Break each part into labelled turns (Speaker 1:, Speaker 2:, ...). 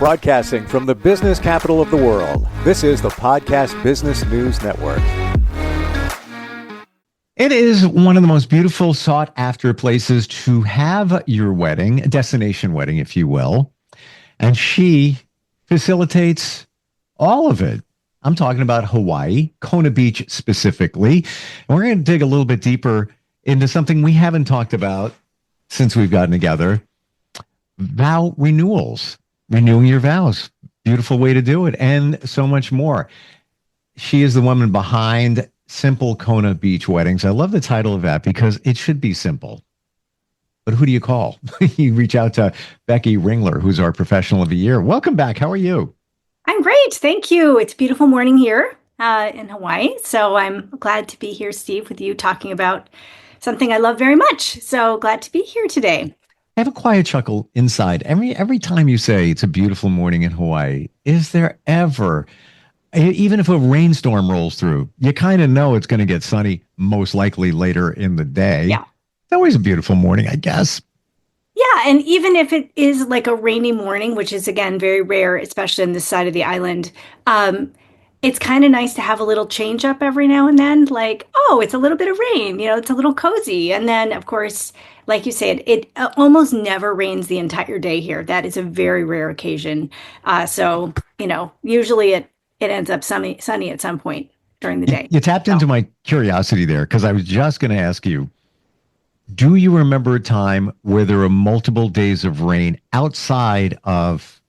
Speaker 1: Broadcasting from the business capital of the world, this is the Podcast Business News Network.
Speaker 2: It is one of the most beautiful, sought-after places to have your wedding, a destination wedding, if you will. And she facilitates all of it. I'm talking about Hawaii, Kona Beach specifically. And we're going to dig a little bit deeper into something we haven't talked about since we've gotten together. Vow renewals, renewing your vows. Beautiful way to do it, and so much more. She is the woman behind Simple Kona Beach Weddings. I love the title of that because it should be simple. But who do you call? You reach out to Becky Ringler, who's our professional of the year. Welcome back. How are you?
Speaker 3: I'm great. Thank you. It's a beautiful morning here in Hawaii. So I'm glad to be here, Steve, with you talking about something I love very much. So glad to be here today.
Speaker 2: I have a quiet chuckle inside. Every time you say it's a beautiful morning in Hawaii, is there ever, even if a rainstorm rolls through, you kind of know it's going to get sunny, most likely later in the day.
Speaker 3: Yeah.
Speaker 2: It's always a beautiful morning, I guess.
Speaker 3: Yeah. And even if it is like a rainy morning, which is, again, very rare, especially on this side of the island, it's kind of nice to have a little change up every now and then. Like, oh, it's a little bit of rain, it's a little cozy. And then, of course, like you said, it almost never rains the entire day here. That is a very rare occasion. So, usually it ends up sunny at some point during the day.
Speaker 2: You tapped into my curiosity there because I was just going to ask you, do you remember a time where there were multiple days of rain outside of,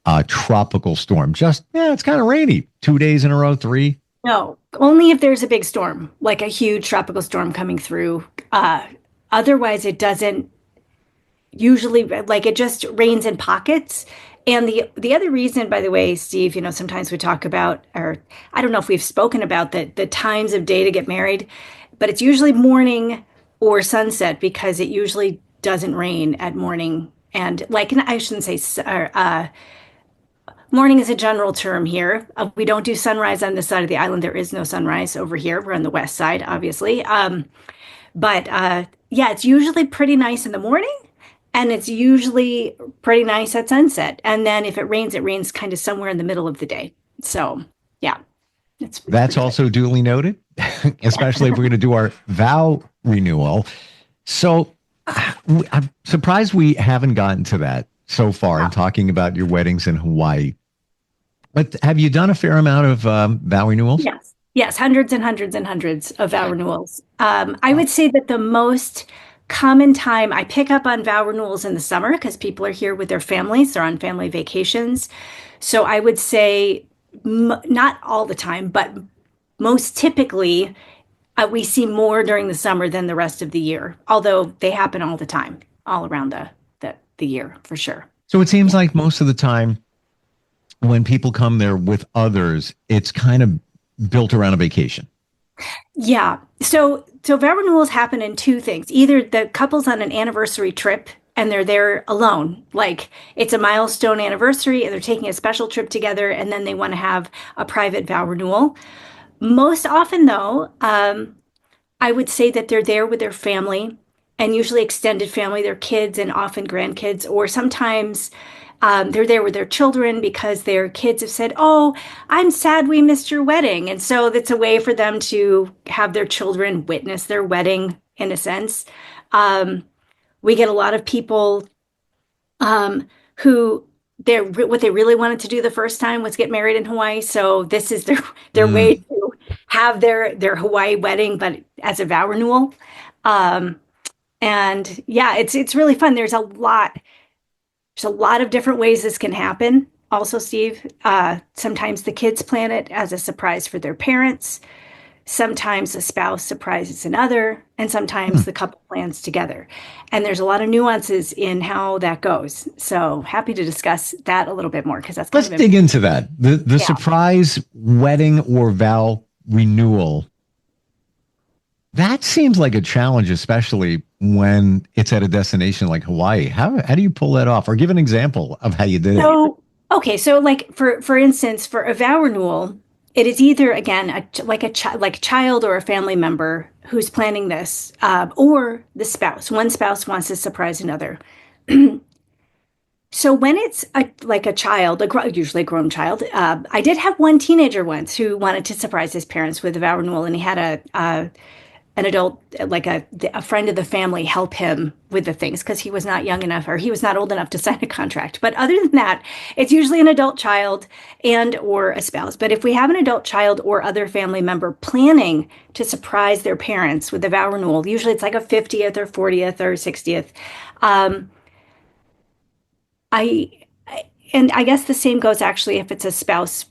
Speaker 2: a tropical storm? It's kind of rainy. 2 days in a row, 3?
Speaker 3: No, only if there's a big storm, like a huge tropical storm coming through. Otherwise, it doesn't usually, like, it just rains in pockets. And the other reason, by the way, Steve, sometimes we talk about, or I don't know if we've spoken about the times of day to get married, but it's usually morning or sunset because it usually doesn't rain at morning. And I shouldn't say morning is a general term here. We don't do sunrise on this side of the island. There is no sunrise over here. We're on the west side, obviously. It's usually pretty nice in the morning, and it's usually pretty nice at sunset. And then if it rains kind of somewhere in the middle of the day. So, yeah.
Speaker 2: That's also duly noted, especially if we're going to do our vow renewal. So I'm surprised we haven't gotten to that so far in talking about your weddings in Hawaii. But have you done a fair amount of vow renewals?
Speaker 3: Yes, hundreds and hundreds and hundreds of vow renewals. I would say that the most common time I pick up on vow renewals in the summer because people are here with their families. They're on family vacations. So I would say not all the time, but most typically we see more during the summer than the rest of the year, although they happen all the time, all around the year for sure.
Speaker 2: So it seems like most of the time when people come there with others, it's kind of built around a vacation.
Speaker 3: Yeah. So vow renewals happen in two things. Either the couple's on an anniversary trip and they're there alone, like it's a milestone anniversary and they're taking a special trip together, and then they want to have a private vow renewal. Most often, though, I would say that they're there with their family, and usually extended family, their kids and often grandkids, or sometimes they're there with their children because their kids have said, "Oh, I'm sad we missed your wedding." And so that's a way for them to have their children witness their wedding in a sense. We get a lot of people who what they really wanted to do the first time was get married in Hawaii. So this is their way to have their Hawaii wedding, but as a vow renewal. And yeah, it's really fun. There's a lot of different ways this can happen. Also, Steve, sometimes the kids plan it as a surprise for their parents. Sometimes a spouse surprises another, and sometimes the couple plans together. And there's a lot of nuances in how that goes. So happy to discuss that a little bit more because that's
Speaker 2: Let's dig into that. The surprise wedding or vow renewal. That seems like a challenge, especially when it's at a destination like Hawaii. How do you pull that off? Or give an example of how you did it.
Speaker 3: Okay, so like for instance, for a vow renewal, it is either again a child or a family member who's planning this, or the spouse. One spouse wants to surprise another. So when it's like a child, usually a grown child, I did have one teenager once who wanted to surprise his parents with a vow renewal, and he had an adult, like a friend of the family, help him with the things because he was not young enough or he was not old enough to sign a contract. But other than that, it's usually an adult child and or a spouse. But if we have an adult child or other family member planning to surprise their parents with a vow renewal, usually it's like a 50th or 40th or 60th. I and I guess the same goes actually if it's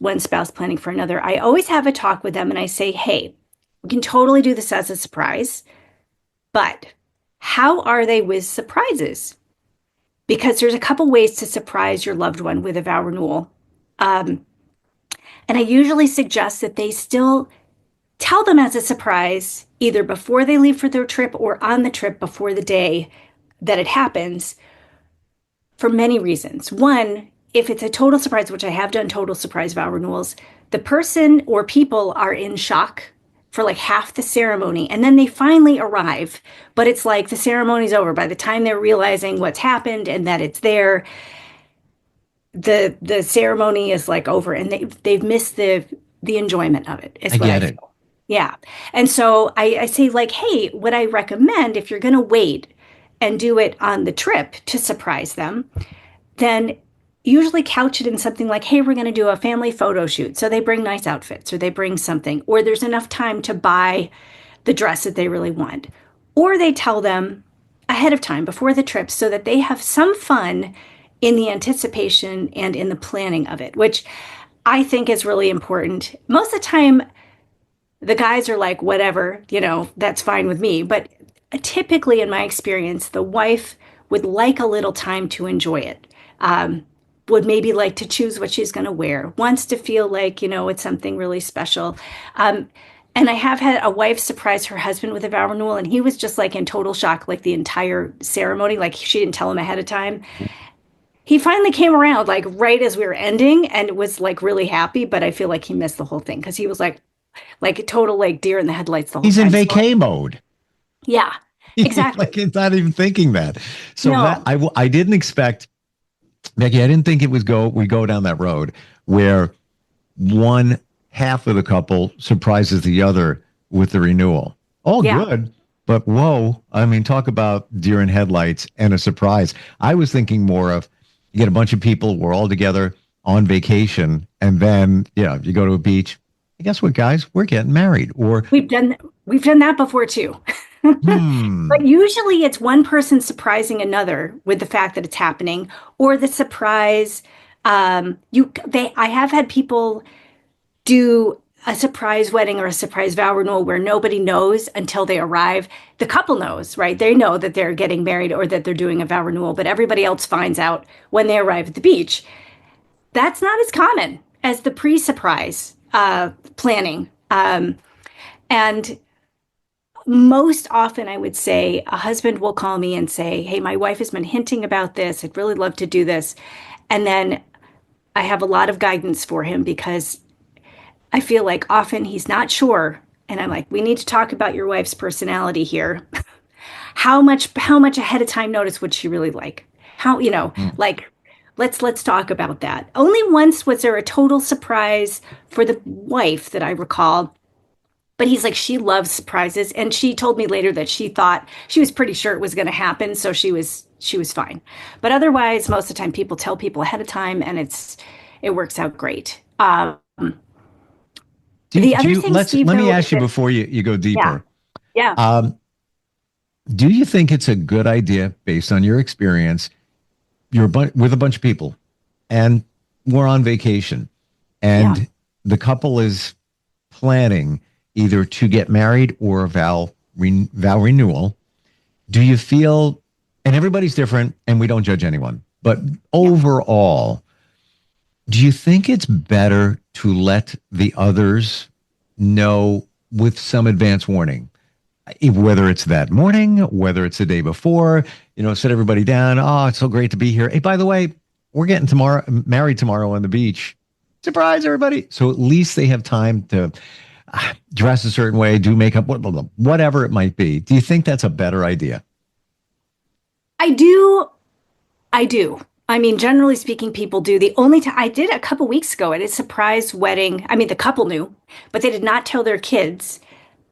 Speaker 3: one spouse planning for another. I always have a talk with them and I say, hey, we can totally do this as a surprise, but how are they with surprises? Because there's a couple ways to surprise your loved one with a vow renewal. And I usually suggest that they still tell them as a surprise, either before they leave for their trip or on the trip before the day that it happens, for many reasons. One, if it's a total surprise, which I have done total surprise vow renewals, the person or people are in shock for like half the ceremony, and then they finally arrive, but it's like the ceremony's over. By the time they're realizing what's happened and that it's there, the ceremony is like over, and they've missed the enjoyment of it.
Speaker 2: I get it.
Speaker 3: Yeah. And so I say, like, hey, what I recommend, if you're going to wait and do it on the trip to surprise them, then usually couch it in something like, hey, we're going to do a family photo shoot. So they bring nice outfits or they bring something, or there's enough time to buy the dress that they really want. Or they tell them ahead of time before the trip so that they have some fun in the anticipation and in the planning of it, which I think is really important. Most of the time, the guys are like, whatever, that's fine with me. But typically, in my experience, the wife would like a little time to enjoy it. Would maybe like to choose what she's going to wear, wants to feel like, it's something really special. And I have had a wife surprise her husband with a vow renewal, and he was just like in total shock, like the entire ceremony, like she didn't tell him ahead of time. He finally came around like right as we were ending and was like really happy, but I feel like he missed the whole thing because he was like a total like deer in the headlights the whole
Speaker 2: He's
Speaker 3: time.
Speaker 2: in vacay mode.
Speaker 3: Yeah, exactly.
Speaker 2: Like he's not even thinking that. So
Speaker 3: No.
Speaker 2: I didn't expect, Becky, I didn't think we go down that road where one half of the couple surprises the other with the renewal. All good, but whoa. I mean, talk about deer in headlights and a surprise. I was thinking more of, you get a bunch of people, we're all together on vacation, and then, you go to a beach. Guess what, guys? We're getting married. Or
Speaker 3: we've done that before too. But usually it's one person surprising another with the fact that it's happening, or the surprise. I have had people do a surprise wedding or a surprise vow renewal where nobody knows until they arrive. The couple knows, right? They know that they're getting married or that they're doing a vow renewal, but everybody else finds out when they arrive at the beach. That's not as common as the pre-surprise planning. And most often, I would say, a husband will call me and say, hey, my wife has been hinting about this. I'd really love to do this. And then I have a lot of guidance for him because I feel like often he's not sure. And I'm like, we need to talk about your wife's personality here. How much ahead of time notice would she really like? Let's talk about that. Only once was there a total surprise for the wife that I recall. But he's like, she loves surprises. And she told me later that she thought she was pretty sure it was going to happen. So she was fine. But otherwise, most of the time people tell people ahead of time and it works out great.
Speaker 2: Let me ask you before you go deeper.
Speaker 3: Yeah.
Speaker 2: Do you think it's a good idea, based on your experience, you're with a bunch of people and we're on vacation and the couple is planning either to get married or a vow renewal? Do you feel, and everybody's different and we don't judge anyone, but overall, do you think it's better to let the others know with some advance warning? Whether it's that morning, whether it's the day before, set everybody down. Oh, it's so great to be here. Hey, by the way, we're getting married tomorrow on the beach. Surprise, everybody. So at least they have time to dress a certain way, do makeup, whatever it might be. Do you think that's a better idea?
Speaker 3: I do. I mean, generally speaking, people do. The only time I did a couple weeks ago at a surprise wedding, I mean, the couple knew, but they did not tell their kids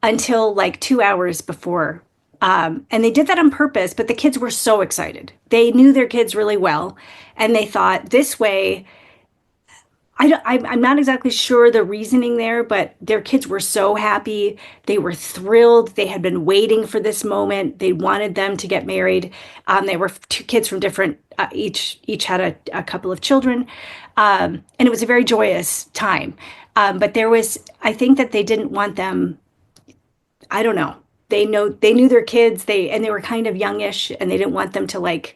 Speaker 3: until like 2 hours before. And they did that on purpose, but the kids were so excited. They knew their kids really well. And they thought this way, I'm not exactly sure the reasoning there, but their kids were so happy. They were thrilled. They had been waiting for this moment. They wanted them to get married. They were two kids from different, each had a couple of children. And it was a very joyous time. But there was, I think that they didn't want them, I don't know. They knew their kids, and they were kind of youngish, and they didn't want them to like,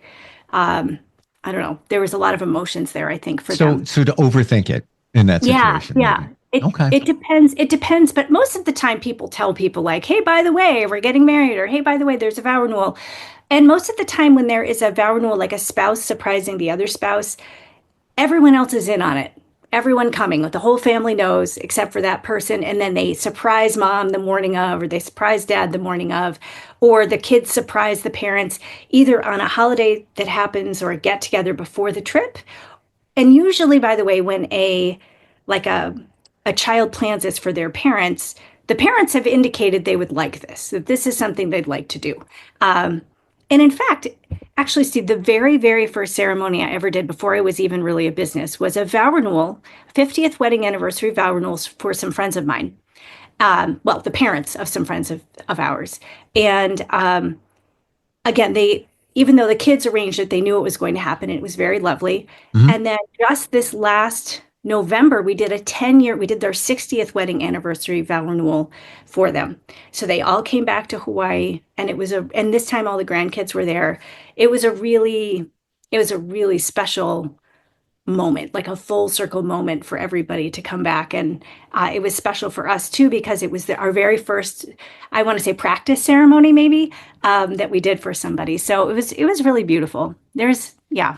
Speaker 3: I don't know. There was a lot of emotions there, I think, for them.
Speaker 2: So to overthink it in that
Speaker 3: Yeah,
Speaker 2: situation,
Speaker 3: yeah.
Speaker 2: maybe.
Speaker 3: It
Speaker 2: Okay.
Speaker 3: it depends. It depends, but most of the time people tell people like, "Hey, by the way, we're getting married," or "Hey, by the way, there's a vow renewal." And most of the time when there is a vow renewal, like a spouse surprising the other spouse, everyone else is in on it. Everyone coming, the whole family knows except for that person. And then they surprise mom the morning of, or they surprise dad the morning of, or the kids surprise the parents either on a holiday that happens or a get together before the trip. And usually, by the way, when like a child plans this for their parents, the parents have indicated they would like this, that this is something they'd like to do. And in fact, actually, Steve, the very, very first ceremony I ever did before I was even really a business was a vow renewal, 50th wedding anniversary vow renewals for some friends of mine. Well, the parents of some friends of ours. And again, even though the kids arranged it, they knew it was going to happen. And it was very lovely.
Speaker 2: Mhm.
Speaker 3: And then just this last November, we did we did their 60th wedding anniversary vow renewal for them. So they all came back to Hawaii, and and this time all the grandkids were there. It was a really special moment, like a full circle moment for everybody to come back. And it was special for us too, because it was our very first, I want to say practice ceremony, maybe, that we did for somebody. So it was really beautiful. Yeah.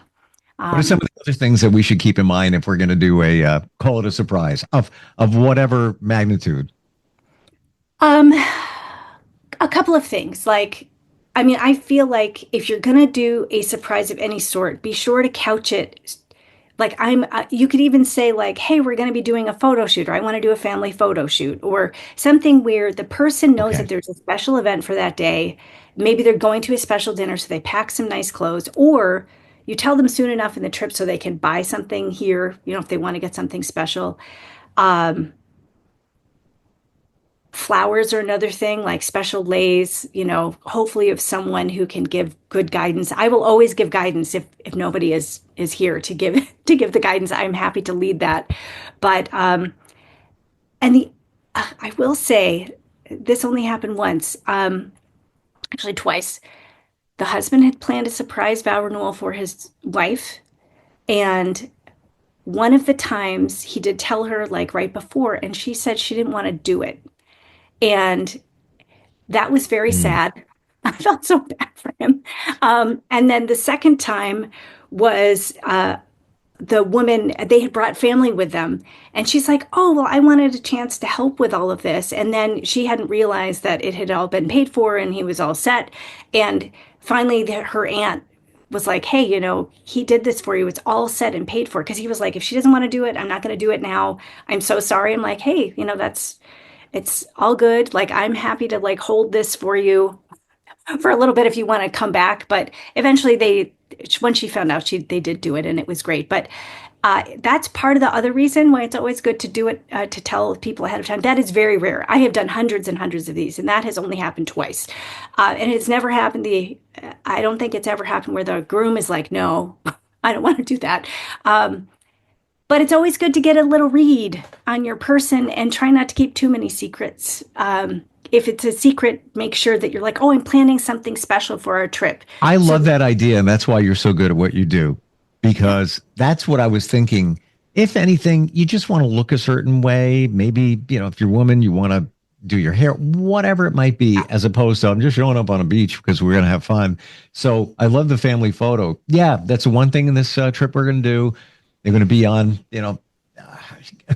Speaker 2: What are some of the other things that we should keep in mind if we're going to do call it a surprise of whatever magnitude?
Speaker 3: Um, a couple of things. Like, I mean, I feel like if you're going to do a surprise of any sort, be sure to couch it. Like you could even say like, hey, we're going to be doing a photo shoot, or I want to do a family photo shoot, or something where the person knows
Speaker 2: Okay.
Speaker 3: that there's a special event for that day. Maybe they're going to a special dinner, so they pack some nice clothes, or you tell them soon enough in the trip so they can buy something here, if they want to get something special. Um, Flowers are another thing, like special leis, hopefully of someone who can give good guidance. I will always give guidance if nobody is here to give to give the guidance. I'm happy to lead that. But and the I will say this only happened once, actually twice. The husband had planned a surprise vow renewal for his wife, and one of the times he did tell her like right before, and she said she didn't want to do it. And that was very
Speaker 2: Mm.
Speaker 3: sad. I felt so bad for him. And then the second time was the woman, they had brought family with them. And she's like, oh, well, I wanted a chance to help with all of this. And then she hadn't realized that it had all been paid for and he was all set. And finally, her aunt was like, hey, he did this for you. It's all set and paid for. Because he was like, if she doesn't want to do it, I'm not going to do it now. I'm so sorry. I'm like, hey, it's all good. Like, I'm happy to like hold this for you for a little bit if you want to come back. But eventually once she found out, they did do it, and it was great. But that's part of the other reason why it's always good to do it, to tell people ahead of time. That is very rare. I have done hundreds and hundreds of these, and that has only happened twice. And it's never happened. I don't think it's ever happened where the groom is like, no, I don't want to do that. But it's always good to get a little read on your person and try not to keep too many secrets. If it's a secret, make sure that you're like, oh, I'm planning something special for our trip.
Speaker 2: I love that idea, and that's why you're so good at what you do, because that's what I was thinking. If anything, you just want to look a certain way. Maybe, if you're a woman, you want to do your hair, whatever it might be, as opposed to I'm just showing up on a beach because we're going to have fun. So I love the family photo. Yeah, that's the one thing in this trip we're going to do. They're going to be on,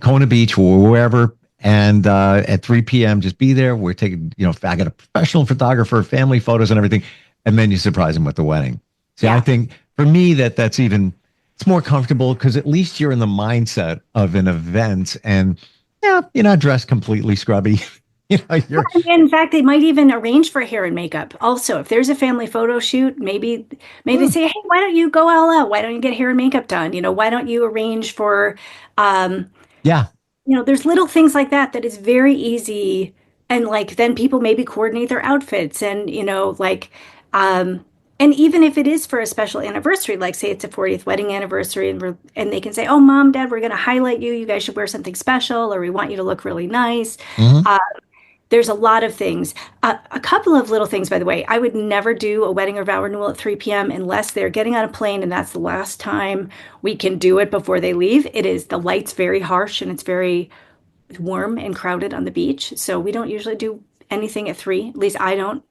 Speaker 2: Kona Beach or wherever. And at 3 p.m., just be there. We're taking, I got a professional photographer, family photos and everything. And then you surprise them with the wedding. See,
Speaker 3: Yeah.
Speaker 2: I think for me that's even, it's more comfortable because at least you're in the mindset of an event, and yeah, you're not dressed completely scrubby. You're
Speaker 3: In fact, they might even arrange for hair and makeup. Also, if there's a family photo shoot, maybe they say, "Hey, why don't you go all out? Why don't you get hair and makeup done? Why don't you arrange for, um,
Speaker 2: yeah.
Speaker 3: there's little things like that is very easy, and like then people maybe coordinate their outfits, and um, and even if it is for a special anniversary, like say it's a 40th wedding anniversary, and they can say, "Oh, mom, dad, we're going to highlight you. You guys should wear something special, or we want you to look really nice."
Speaker 2: Mhm.
Speaker 3: There's a lot of things. A couple of little things, by the way. I would never do a wedding or vow renewal at 3 p.m. unless they're getting on a plane and that's the last time we can do it before they leave. The light's very harsh and it's very warm and crowded on the beach. So we don't usually do anything at 3. At least I don't.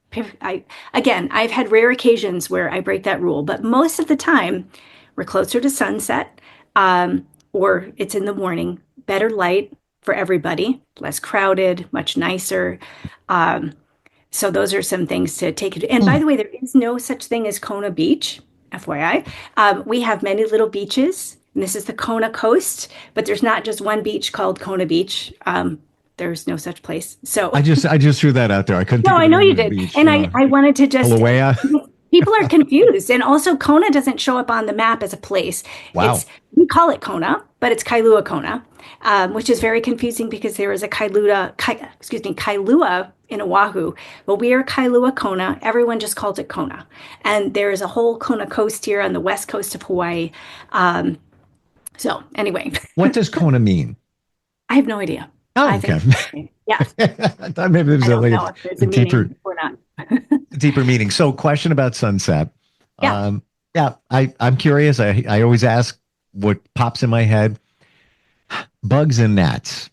Speaker 3: Again, I've had rare occasions where I break that rule, but most of the time we're closer to sunset, or it's in the morning. Better light for everybody, less crowded, much nicer. So those are some things to take. And by the way, there is no such thing as Kona Beach, FYI. We have many little beaches, and this is the Kona coast, but there's not just one beach called Kona Beach. There's no such place. So
Speaker 2: I just threw that out there. I couldn't.
Speaker 3: no,
Speaker 2: think
Speaker 3: I
Speaker 2: of
Speaker 3: know
Speaker 2: the
Speaker 3: you
Speaker 2: name of
Speaker 3: did.
Speaker 2: the beach,
Speaker 3: And I wanted to just,
Speaker 2: Kilauea?
Speaker 3: people are confused. And also Kona doesn't show up on the map as a place.
Speaker 2: Wow.
Speaker 3: We call it Kona, but it's Kailua Kona, which is very confusing because there is a Kailua in Oahu, but we are Kailua Kona. Everyone just calls it Kona. And there is a whole Kona coast here on the west coast of Hawaii. So anyway,
Speaker 2: What does Kona mean?
Speaker 3: I have no idea.
Speaker 2: Oh,
Speaker 3: I
Speaker 2: okay.
Speaker 3: think, yeah,
Speaker 2: I thought maybe there's
Speaker 3: I don't know if there's a
Speaker 2: deeper,
Speaker 3: meaning or not.
Speaker 2: deeper meaning. So, question about sunset.
Speaker 3: Yeah.
Speaker 2: Yeah. I'm curious. I always ask what pops in my head. Bugs and gnats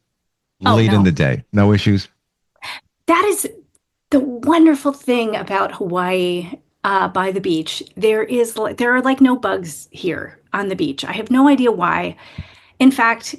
Speaker 2: late in
Speaker 3: no.
Speaker 2: the day. No issues.
Speaker 3: That is the wonderful thing about Hawaii, by the beach. There are like no bugs here on the beach. I have no idea why. In fact,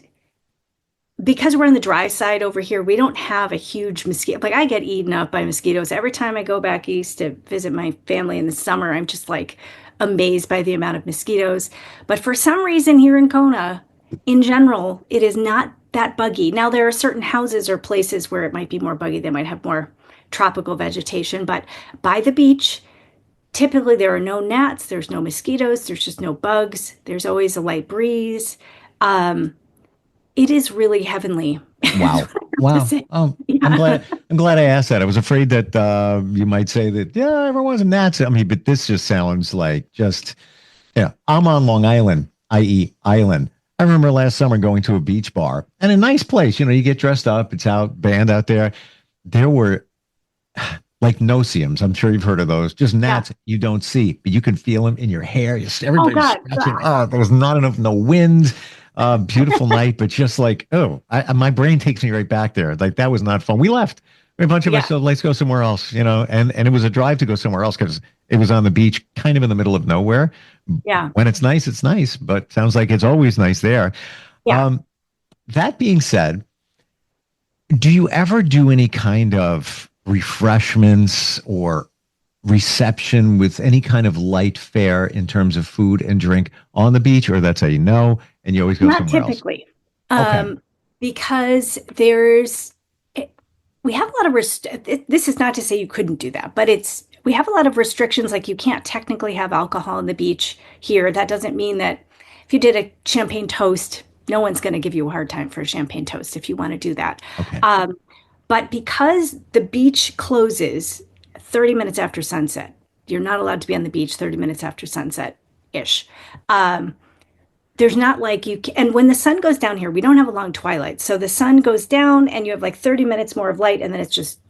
Speaker 3: because we're on the dry side over here, we don't have a huge mosquito. Like I get eaten up by mosquitoes every time I go back east to visit my family in the summer. I'm just like amazed by the amount of mosquitoes. But for some reason here in Kona, in general, it is not that buggy. Now there are certain houses or places where it might be more buggy. They might have more tropical vegetation, but by the beach, typically there are no gnats, there's no mosquitoes, there's just no bugs. There's always a light breeze. It is really heavenly.
Speaker 2: Wow. Wow. Oh,
Speaker 3: Yeah.
Speaker 2: I'm glad I asked that. I was afraid that you might say that, yeah, everyone's a gnats. I mean, but this just sounds like just, yeah, I'm on Long Island, i.e. island. I remember last summer going to a beach bar and a nice place. You get dressed up. It's band out there. There were like no-see-ums. I'm sure you've heard of those. Just gnats you don't see, but you can feel them in your hair. Everybody's
Speaker 3: God.
Speaker 2: scratching. Oh, there was not enough, no wind. Beautiful night, but just like, my brain takes me right back there. Like that was not fun. We left. A bunch of us said, let's go somewhere else, and it was a drive to go somewhere else because it was on the beach, kind of in the middle of nowhere.
Speaker 3: Yeah.
Speaker 2: When it's nice, but sounds like it's always nice there.
Speaker 3: Yeah.
Speaker 2: That being said, do you ever do any kind of refreshments or reception with any kind of light fare in terms of food and drink on the beach, or that's how you know, and you always go
Speaker 3: Not
Speaker 2: somewhere
Speaker 3: typically.
Speaker 2: Okay.
Speaker 3: Because we have a lot of this is not to say you couldn't do that, but we have a lot of restrictions. Like you can't technically have alcohol on the beach here. That doesn't mean that if you did a champagne toast, no one's going to give you a hard time for a champagne toast if you want to do that.
Speaker 2: Okay.
Speaker 3: But because the beach closes 30 minutes after sunset, you're not allowed to be on the beach 30 minutes after sunset-ish. There's not like and when the sun goes down here, we don't have a long twilight. So the sun goes down and you have like 30 minutes more of light and then it's just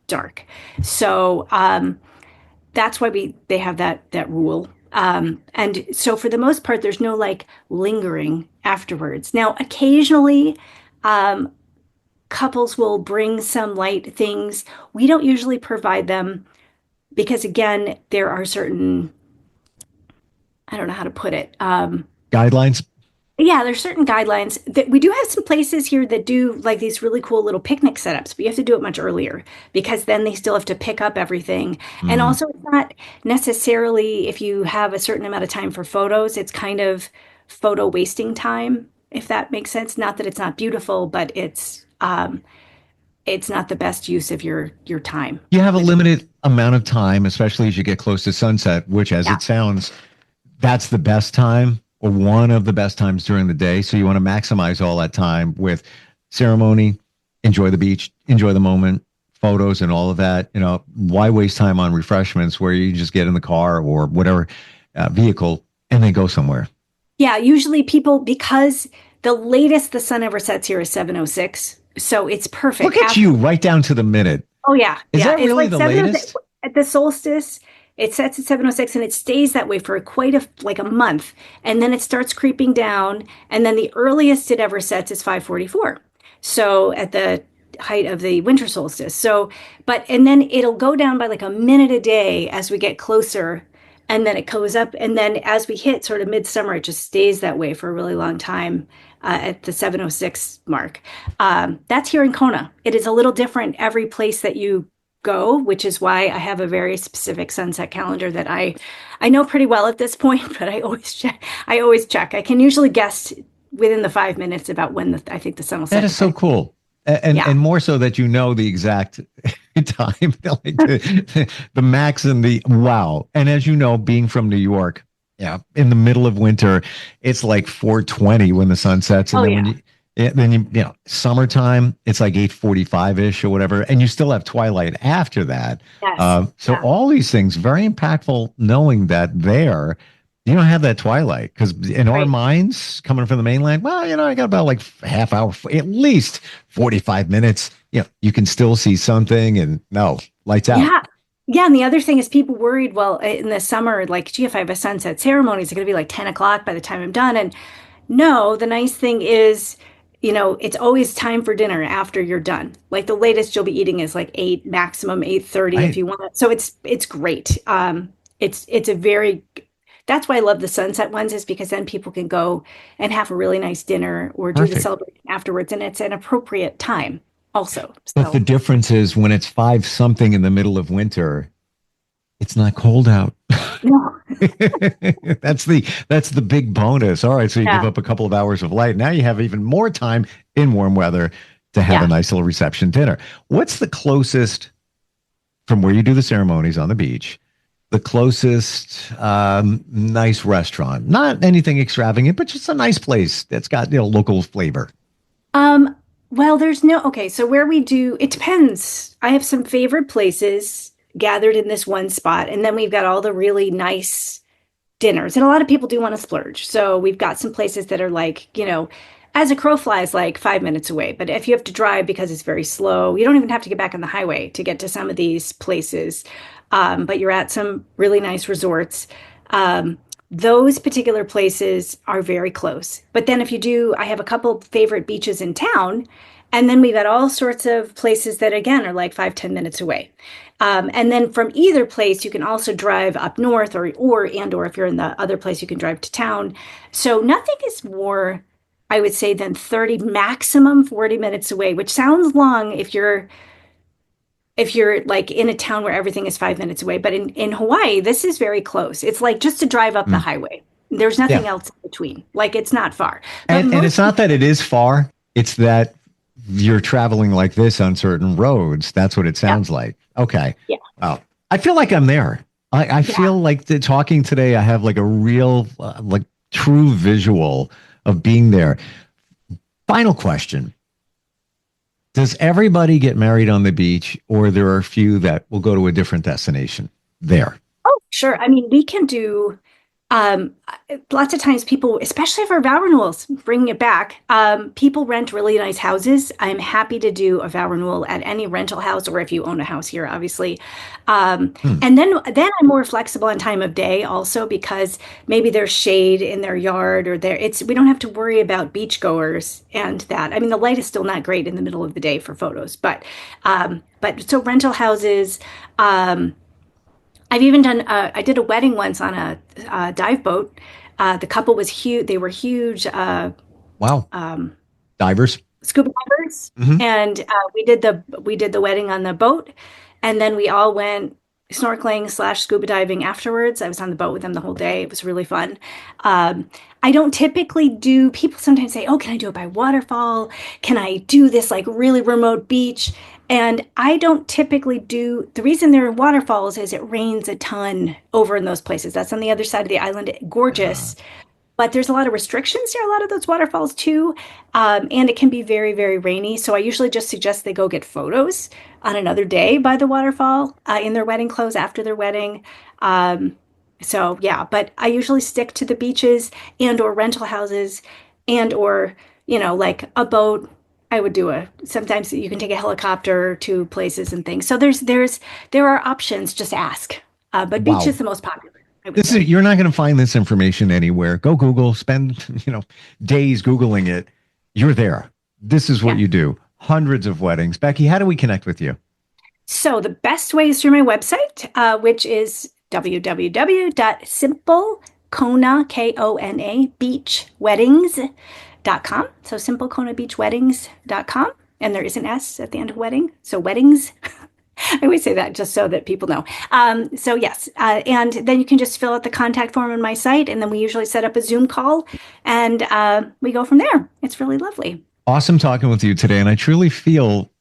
Speaker 3: dark. So that's why they have that rule. And so for the most part, there's no like lingering afterwards. Now, occasionally, couples will bring some light things. We don't usually provide them because, again, there are certain, I don't know how to put it.
Speaker 2: Guidelines?
Speaker 3: Yeah, there's certain guidelines that we do have some places here that do like these really cool little picnic setups, but you have to do it much earlier because then they still have to pick up everything. And also it's not necessarily if you have a certain amount of time for photos, it's kind of photo wasting time, if that makes sense. Not that it's not beautiful, but it's not the best use of your time.
Speaker 2: You have a limited amount of time, especially as you get close to sunset, which, as
Speaker 3: Yeah.
Speaker 2: it sounds, that's the best time or one of the best times during the day. So you want to maximize all that time with ceremony, enjoy the beach, enjoy the moment, photos and all of that. Why waste time on refreshments where you just get in the car or whatever vehicle and then go somewhere?
Speaker 3: Yeah, usually people, because the latest the sun ever sets here is 7:06, so it's perfect.
Speaker 2: Look at you, right down to the minute.
Speaker 3: Oh yeah,
Speaker 2: Is that
Speaker 3: It's
Speaker 2: really
Speaker 3: like
Speaker 2: the
Speaker 3: 7:06
Speaker 2: latest?
Speaker 3: at the solstice. It sets at 7:06 and it stays that way for quite a month, and then it starts creeping down, and then the earliest it ever sets is 5:44. So at the height of the winter solstice. And then it'll go down by like a minute a day as we get closer, and then it goes up, and then as we hit sort of midsummer, it just stays that way for a really long time. At the 7:06 mark. That's here in Kona. It is a little different every place that you go, which is why I have a very specific sunset calendar that I know pretty well at this point, but I always check. I can usually guess within the 5 minutes about when I think the sun will set.
Speaker 2: That is so cool. And more so that you know the exact time, like the max and the wow. And as you know, being from New York, in the middle of winter, it's like 4:20 when the sun sets, and then summertime, it's like 8:45 ish or whatever, and you still have twilight after that.
Speaker 3: Yes.
Speaker 2: All these things very impactful. Knowing that you don't have that twilight, because in our minds, coming from the mainland, well, I got about like half hour, at least 45 minutes. You can still see something, and no, lights out.
Speaker 3: Yeah. Yeah, and the other thing is people worried, well, in the summer, like, gee, if I have a sunset ceremony, is it going to be like 10 o'clock by the time I'm done? And no, the nice thing is, it's always time for dinner after you're done. Like the latest you'll be eating is like 8, maximum 8:30 if you want it. So it's great. That's why I love the sunset ones, is because then people can go and have a really nice dinner or do the celebration afterwards, and it's an appropriate time also.
Speaker 2: But the difference is when it's 5 something in the middle of winter, it's not cold out.
Speaker 3: No.
Speaker 2: That's the big bonus. All right, so you give up a couple of hours of light. Now you have even more time in warm weather to have a nice little reception dinner. What's the closest from where you do the ceremonies on the beach? The closest nice restaurant, not anything extravagant, but just a nice place that's got local flavor.
Speaker 3: Well, so where we do, it depends. I have some favorite places gathered in this one spot, and then we've got all the really nice dinners, and a lot of people do want to splurge. So we've got some places that are like, as a crow flies, like 5 minutes away. But if you have to drive because it's very slow, you don't even have to get back on the highway to get to some of these places. But you're at some really nice resorts. Those particular places are very close. But then I have a couple favorite beaches in town, and then we've got all sorts of places that, again, are like 5-10 minutes away. And then from either place, you can also drive up north or if you're in the other place, you can drive to town. So nothing is more, I would say, than 30, maximum 40 minutes away, which sounds long if you're like in a town where everything is 5 minutes away. But in Hawaii, this is very close. It's like just to drive up the highway. There's nothing else in between. Like, it's not far.
Speaker 2: And it's not that it is far. It's that you're traveling like this on certain roads. That's what it sounds like. Okay.
Speaker 3: Yeah.
Speaker 2: Oh, I feel like I'm there. I feel like talking today, I have like a real, like true visual of being there. Final question. Does everybody get married on the beach, or there are a few that will go to a different destination there?
Speaker 3: Oh, sure. I mean, we can do lots of times people, especially for vow renewals, bringing it back, people rent really nice houses. I'm happy to do a vow renewal at any rental house, or if you own a house here, obviously. And then I'm more flexible on time of day also, because maybe there's shade in their yard, or we don't have to worry about beachgoers and that. I mean, the light is still not great in the middle of the day for photos, but so rental houses. I've even done, I did a wedding once on a dive boat. The couple was huge. They were huge.
Speaker 2: Wow. Divers.
Speaker 3: Scuba divers. And we did the wedding on the boat. And then we all went snorkeling/scuba diving afterwards. I was on the boat with them the whole day. It was really fun. I don't typically do, people sometimes say, oh, can I do it by waterfall? Can I do this like really remote beach? And I don't typically do, the reason there are waterfalls is it rains a ton over in those places. That's on the other side of the island. Gorgeous. But there's a lot of restrictions near a lot of those waterfalls too. And it can be very, very rainy. So I usually just suggest they go get photos on another day by the waterfall in their wedding clothes after their wedding. So yeah, but I usually stick to the beaches and or rental houses and or, like a boat. I would do sometimes you can take a helicopter to places and things. So there are options, just ask. But beach is the most popular.
Speaker 2: You're not going to find this information anywhere. Go Google, spend, days Googling it. You're there. This is what you do. Hundreds of weddings. Becky, how do we connect with you? So
Speaker 3: the best way is through my website, which is www.simplekona, Kona, beachweddings.com. So simplekonabeachweddings.com. And there is an S at the end of wedding. So weddings. I always say that just so that people know. So yes. And then you can just fill out the contact form on my site. And then we usually set up a Zoom call and we go from there. It's really lovely.
Speaker 2: Awesome talking with you today. And I truly feel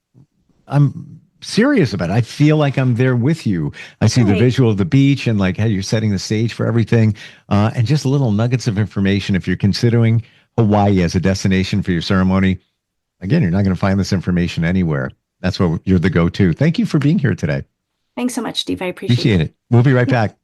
Speaker 2: I'm serious about it. I feel like I'm there with you. I see the visual of the beach and like how you're setting the stage for everything. And just little nuggets of information. If you're considering Hawaii as a destination for your ceremony, again, you're not going to find this information anywhere. That's what you're the go-to. Thank you for being here today.
Speaker 3: Thanks so much, Steve. I appreciate
Speaker 2: it. We'll be right back.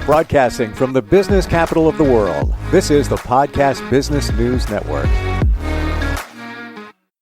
Speaker 1: Broadcasting from the business capital of the world, this is the Podcast Business News Network.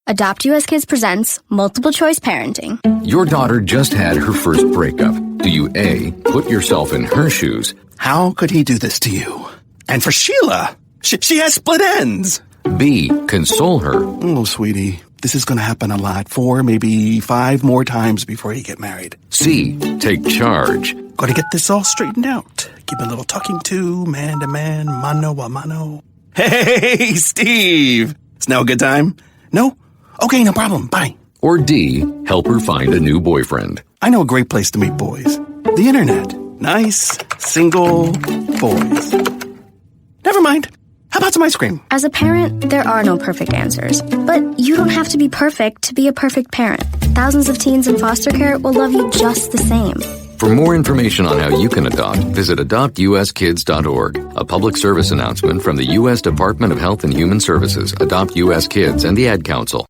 Speaker 4: Adopt US Kids presents Multiple Choice Parenting.
Speaker 5: Your daughter just had her first breakup. Do you A, put yourself in her shoes?
Speaker 6: How could he do this to you? And for Sheila, she has split ends.
Speaker 5: B, console her.
Speaker 6: Oh, sweetie, this is going to happen a lot. 4, maybe 5 more times before you get married.
Speaker 5: C, take charge.
Speaker 6: Got to get this all straightened out. Give a little talking to, man to man, mano a mano. Hey, Steve. It's now a good time? No? Okay, no problem. Bye.
Speaker 5: Or D, help her find a new boyfriend.
Speaker 6: I know a great place to meet boys. The internet. Nice, single boys. Never mind. How about some ice cream?
Speaker 4: As a parent, there are no perfect answers. But you don't have to be perfect to be a perfect parent. Thousands of teens in foster care will love you just the same.
Speaker 5: For more information on how you can adopt, visit adoptuskids.org. A public service announcement from the U.S. Department of Health and Human Services, Adopt U.S. Kids, and the Ad Council.